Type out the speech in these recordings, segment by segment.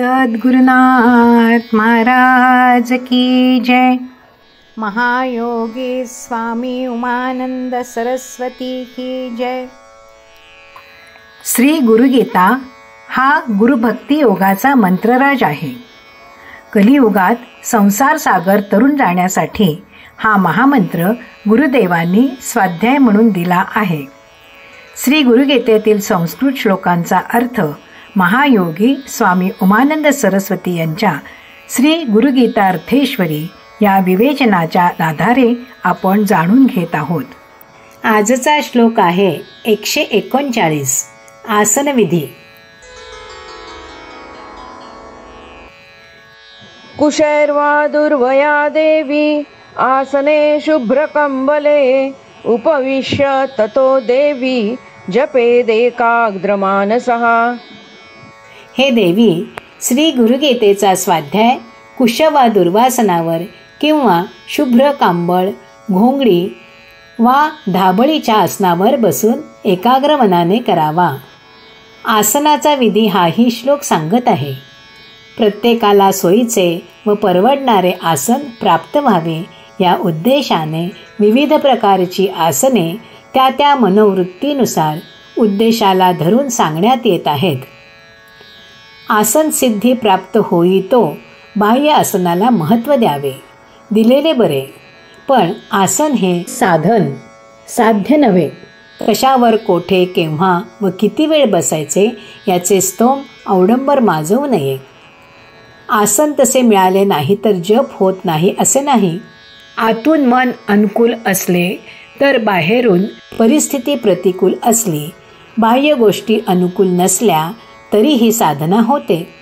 सद्गुरुनाथ महाराज की जय. महायोगी स्वामी उमानंद सरस्वती की जय. श्री गुरुगीता हा गुरुभक्ती योगाचा मंत्रराज आहे. कलियुगात संसार सागर तरुण जाण्यासाठी हा महामंत्र गुरुदेवांनी स्वाध्याय म्हणून दिला आहे. श्री गुरुगीतेतील संस्कृत श्लोकांचा अर्थ महायोगी स्वामी उमानंद सरस्वती यांच्या श्री गुरुगीतार्थेश्वरी या विवेचनाच्या आधारे आपण जाणून घेत आहोत. आजचा श्लोक आहे 139. आसनविधी. कुशैर्वा दुर्वया देवी आसने शुभ्रकंबले उपविश्य ततो देवी जपेदेकाग्रमानसः. हे देवी, श्री गुरुगीतेचा स्वाध्याय कुश वा दुर्वासनावर किंवा शुभ्र कांबळ, घोंगडी वा धाबळीच्या आसनावर बसून एकाग्र मनाने करावा. आसनाचा विधी हाही श्लोक सांगत आहे. प्रत्येकाला सोयीचे व परवडणारे आसन प्राप्त व्हावे या उद्देशाने विविध प्रकारची आसने त्या त्या मनोवृत्तीनुसार उद्देशाला धरून सांगण्यात येत आहेत. आसन सिद्धी प्राप्त होई तो बाह्य आसनाला महत्त्व द्यावे, दिलेले बरे. पण आसन हे साधन, साध्य नव्हे. कशावर, कोठे, केव्हा व किती वेळ बसायचे याचे स्तोम अवडंबर माजवू नये. आसन तसे मिळाले नाही तर जप होत नाही असे नाही. आतून मन अनुकूल असले तर बाहेरून परिस्थिती प्रतिकूल असली, बाह्य गोष्टी अनुकूल नसल्या तरीही साधना होते.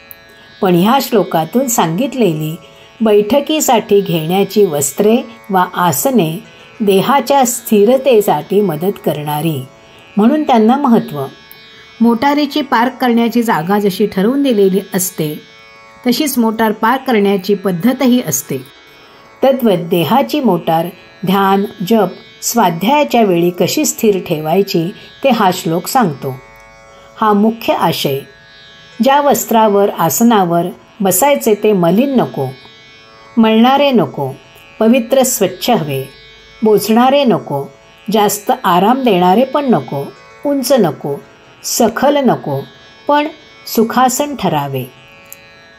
पण ह्या श्लोकातून सांगितलेली बैठकीसाठी घेण्याची वस्त्रे वा आसने देहाच्या स्थिरतेसाठी मदत करणारी, म्हणून त्यांना महत्त्व. मोटारीची पार्क करण्याची जागा जशी ठरवून दिलेली असते तशीच मोटार पार्क करण्याची पद्धतही असते. तद्वत देहाची मोटार ध्यान, जप, स्वाध्यायाच्या वेळी कशी स्थिर ठेवायची ते हा श्लोक सांगतो. हा मुख्य आशय. ज्या वस्त्रावर, आसनावर बसायचे ते मलिन नको, मळणारे नको, पवित्र स्वच्छ हवे. बोचणारे नको, जास्त आराम देणारे पण नको, उंच नको, सखल नको, पण सुखासन ठरावे.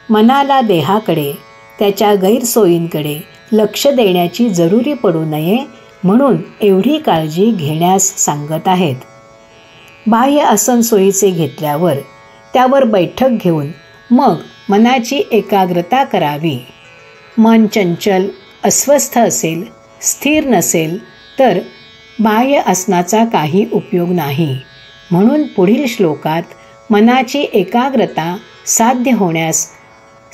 मनाला देहाकडे, त्याच्या गैरसोयींकडे लक्ष देण्याची जरुरी पडू नये म्हणून एवढी काळजी घेण्यास सांगत आहेत. बाह्य आसन सोयीचे घेतल्यावर त्यावर बैठक घेऊन मग मनाची एकाग्रता करावी. मन चंचल, अस्वस्थ असेल, स्थिर नसेल तर बाह्य आसनाचा काही उपयोग नाही. म्हणून पुढील श्लोकात मनाची एकाग्रता साध्य होण्यास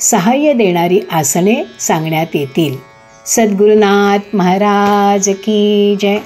सहाय्य देणारी आसने सांगण्यात येतील. सद्गुरुनाथ महाराज की जय.